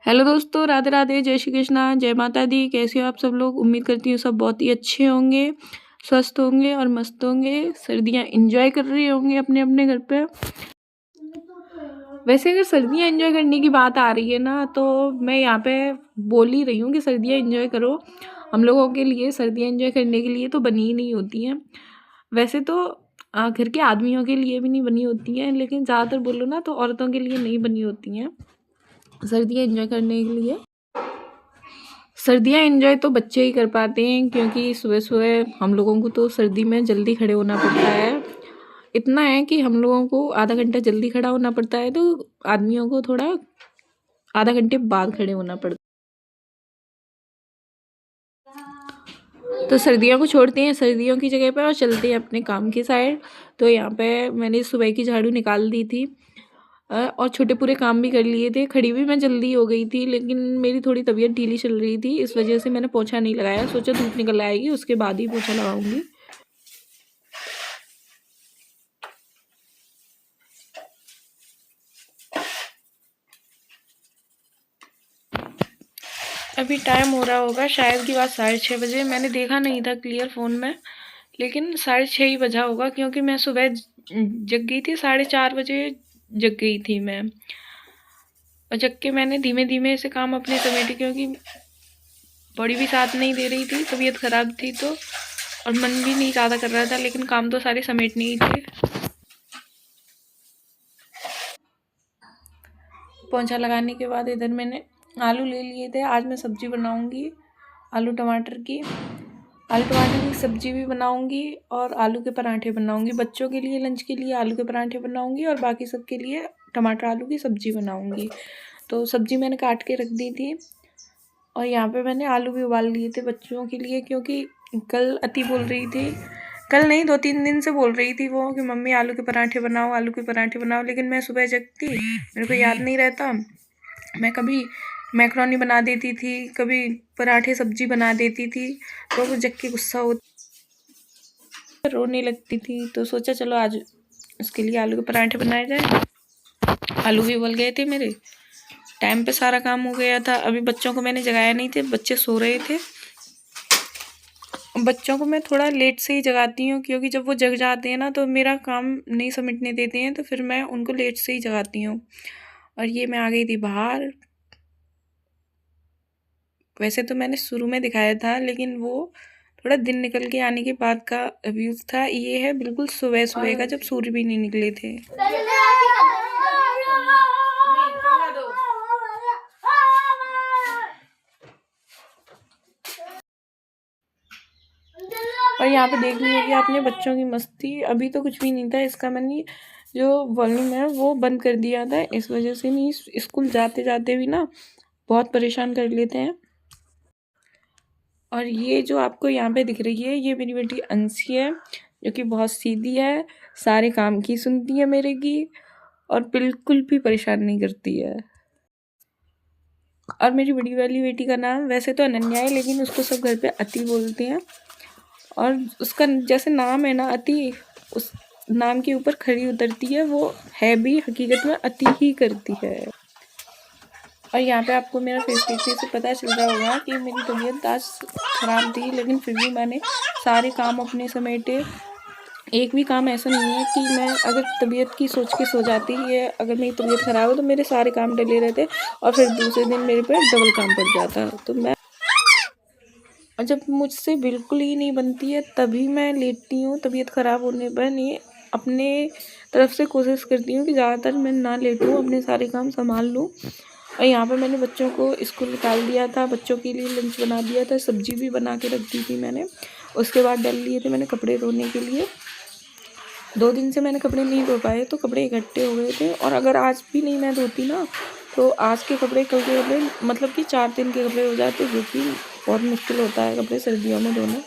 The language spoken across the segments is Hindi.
हेलो दोस्तों, राधे राधे, जय श्री कृष्णा, जय माता दी। कैसे हो आप सब लोग? उम्मीद करती हूँ सब बहुत ही अच्छे होंगे, स्वस्थ होंगे और मस्त होंगे। सर्दियाँ एंजॉय कर रहे होंगे अपने अपने घर पे। वैसे अगर सर्दियाँ एंजॉय करने की बात आ रही है ना, तो मैं यहाँ पे बोल ही रही हूँ कि सर्दियाँ एंजॉय करो। हम लोगों के लिए सर्दियाँ एंजॉय करने के लिए तो बनी ही नहीं होती हैं। वैसे तो घर के आदमियों के लिए भी नहीं बनी होती हैं, लेकिन ज़्यादातर बोलो ना तो औरतों के लिए नहीं बनी होती हैं सर्दियाँ एंजॉय करने के लिए। सर्दियाँ एंजॉय तो बच्चे ही कर पाते हैं, क्योंकि सुबह सुबह हम लोगों को तो सर्दी में जल्दी खड़े होना पड़ता है। इतना है कि हम लोगों को आधा घंटा जल्दी खड़ा होना पड़ता है, तो आदमियों को थोड़ा आधा घंटे बाद खड़े होना पड़ता है। तो सर्दियों को छोड़ते हैं सर्दियों की जगह पर और चलते हैं अपने काम की साइड। तो यहाँ पे मैंने सुबह की झाड़ू निकाल दी थी और छोटे पूरे काम भी कर लिए थे। खड़ी भी मैं जल्दी हो गई थी, लेकिन मेरी थोड़ी तबीयत ढीली चल रही थी, इस वजह से मैंने पोछा नहीं लगाया। सोचा धूप निकल आएगी उसके बाद ही पोछा लगाऊंगी। अभी टाइम हो रहा होगा शायद की बात 6:30 बजे। मैंने देखा नहीं था क्लियर फ़ोन में, लेकिन 6:30 ही बजा होगा, क्योंकि मैं सुबह जग गई थी। 4:30 बजे जग गई थी मैं, और जग के मैंने धीमे धीमे से काम अपने समेटे, क्योंकि बॉडी भी साथ नहीं दे रही थी, तबीयत ख़राब थी तो, और मन भी नहीं ज़्यादा कर रहा था, लेकिन काम तो सारे समेटने ही थे। पोंछा लगाने के बाद इधर मैंने आलू ले लिए थे। आज मैं सब्ज़ी बनाऊंगी आलू टमाटर की। आलू टमाटर की सब्ज़ी भी बनाऊंगी और आलू के पराठे बनाऊंगी। बच्चों के लिए लंच के लिए आलू के पराठे बनाऊंगी और बाकी सब के लिए टमाटर आलू की सब्ज़ी बनाऊंगी। तो सब्ज़ी मैंने काट के रख दी थी, और यहाँ पे मैंने आलू भी उबाल लिए थे बच्चों के लिए, क्योंकि कल अति बोल रही थी, कल नहीं 2-3 दिन से बोल रही थी वो कि मम्मी आलू के पराठे बनाओ, आलू के पराठे बनाओ। लेकिन मैं सुबह जगती, मेरे को याद नहीं रहता। मैं कभी मैक्रोनी बना देती थी, कभी पराठे सब्जी बना देती थी, तो वो जग के गुस्सा होती, रोने लगती थी। तो सोचा चलो आज उसके लिए आलू के पराठे बनाए जाए। आलू भी उबल गए थे मेरे, टाइम पे सारा काम हो गया था। अभी बच्चों को मैंने जगाया नहीं थे, बच्चे सो रहे थे। बच्चों को मैं थोड़ा लेट से ही जगाती हूँ, क्योंकि जब वो जग जाते हैं ना तो मेरा काम नहीं समेटने देते हैं, तो फिर मैं उनको लेट से ही जगाती हूँ। और ये मैं आ गई थी बाहर। वैसे तो मैंने शुरू में दिखाया था, लेकिन वो थोड़ा दिन निकल के आने के बाद का व्यूज़ था। ये है बिल्कुल सुबह सुबह का, जब सूर्य भी नहीं निकले थे। और यहाँ पे देख ली होगी आपने बच्चों की मस्ती। अभी तो कुछ भी नहीं था, इसका मैंने जो वॉल्यूम है वो बंद कर दिया था, इस वजह से नहीं स्कूल जाते जाते भी ना बहुत परेशान कर लेते हैं। और ये जो आपको यहाँ पे दिख रही है, ये मेरी बेटी अंशी है, जो कि बहुत सीधी है, सारे काम की सुनती है मेरे की, और बिल्कुल भी परेशान नहीं करती है। और मेरी बड़ी वाली बेटी का नाम वैसे तो अनन्या है, लेकिन उसको सब घर पे अति बोलते हैं। और उसका जैसे नाम है ना अति, उस नाम के ऊपर खड़ी उतरती है, वो है भी हकीकत में अति ही करती है। और यहाँ पे आपको मेरा फेस देखने से पता चल रहा होगा कि मेरी तबीयत आज ख़राब थी, लेकिन फिर भी मैंने सारे काम अपने समेटे। एक भी काम ऐसा नहीं है कि मैं अगर तबीयत की सोच के सो जाती है, अगर मेरी तबीयत ख़राब है तो मेरे सारे काम डले रहते और फिर दूसरे दिन मेरे पे डबल काम पड़ जाता। तो मैं, और जब मुझसे बिल्कुल ही नहीं बनती है तभी मैं लेटती हूँ। तबीयत ख़राब होने पर नहीं, अपने तरफ से कोशिश करती हूँ कि ज़्यादातर मैं ना लेटूँ, अपने सारे काम संभाल लूँ। और यहाँ पे मैंने बच्चों को स्कूल निकाल दिया था, बच्चों के लिए लंच बना दिया था, सब्जी भी बना के रख दी थी मैंने। उसके बाद डाल लिए थे मैंने कपड़े धोने के लिए। 2 दिन से मैंने कपड़े नहीं धो पाए, तो कपड़े इकट्ठे हो गए थे। और अगर आज भी नहीं मैं धोती ना, तो आज के कपड़े कल के कपड़े, मतलब कि 4 दिन के कपड़े हो जाते, जो कि बहुत मुश्किल होता है कपड़े सर्दियों में धोना।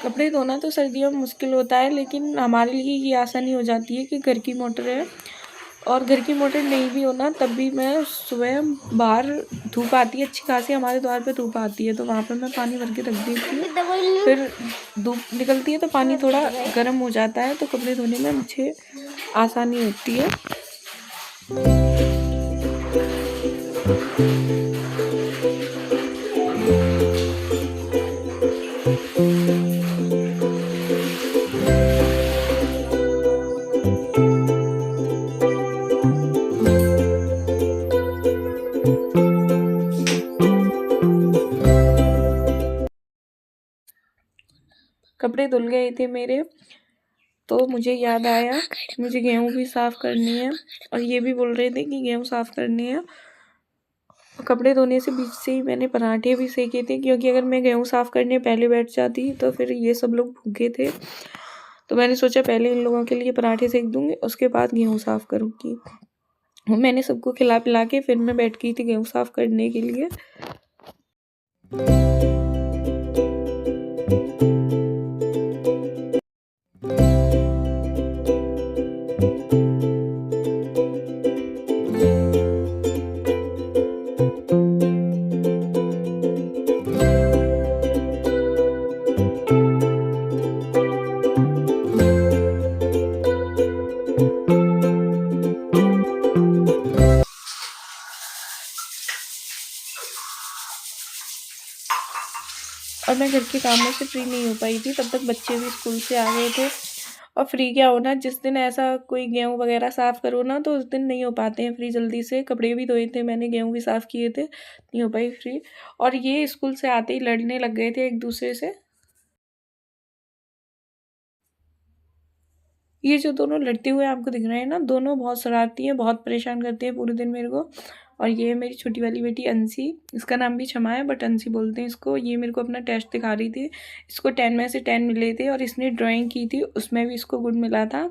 कपड़े धोना तो सर्दियों में मुश्किल होता है, लेकिन हमारे लिए ये आसानी हो जाती है कि घर की मोटर है। और घर की मोटर नहीं भी हो ना, तब भी मैं सुबह, बाहर धूप आती है अच्छी खासी, हमारे द्वार पे धूप आती है, तो वहाँ पर मैं पानी भर के रख देती हूँ। फिर धूप निकलती है तो पानी थोड़ा गर्म हो जाता है, तो कपड़े धोने में मुझे आसानी होती है। कपड़े धुल गए थे मेरे, तो मुझे याद आया मुझे गेहूँ भी साफ़ करनी है, और ये भी बोल रहे थे कि गेहूँ साफ़ करनी है। कपड़े धोने से बीच से ही मैंने पराठे भी सेके थे, क्योंकि अगर मैं गेहूँ साफ़ करने पहले बैठ जाती तो फिर ये सब लोग भूखे थे। तो मैंने सोचा पहले इन लोगों के लिए पराठे सेक दूँगी, उसके बाद गेहूँ साफ़ करूँगी। मैंने सबको खिला पिला के फिर मैं बैठ गई थी गेहूँ साफ़ करने के लिए। और मैं घर के कामों से फ्री नहीं हो पाई थी, तब तक बच्चे भी स्कूल से आ गए थे। और फ्री क्या होना, जिस दिन ऐसा कोई गेहूँ वगैरह साफ़ करो ना, तो उस दिन नहीं हो पाते हैं फ्री जल्दी से। कपड़े भी धोए थे मैंने, गेहूँ भी साफ़ किए थे, नहीं हो पाई फ्री। और ये स्कूल से आते ही लड़ने लग गए थे एक दूसरे से। ये जो दोनों लड़ते हुए आपको दिख रहे हैं ना, दोनों बहुत शरारती हैं, बहुत परेशान करते हैं पूरे दिन मेरे को। और ये है मेरी छोटी वाली बेटी अंशी, इसका नाम भी क्षमा है बट अंशी बोलते हैं इसको। ये मेरे को अपना टेस्ट दिखा रही थी, इसको 10 में से 10 मिले थे, और इसने ड्राइंग की थी उसमें भी इसको गुड मिला था।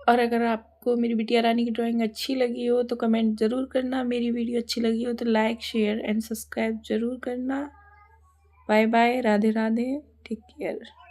और अगर आपको मेरी बिटिया रानी की ड्राइंग अच्छी लगी हो तो कमेंट ज़रूर करना, मेरी वीडियो अच्छी लगी हो तो लाइक शेयर एंड सब्सक्राइब ज़रूर करना। Bye bye, Radhe Radhe, take care.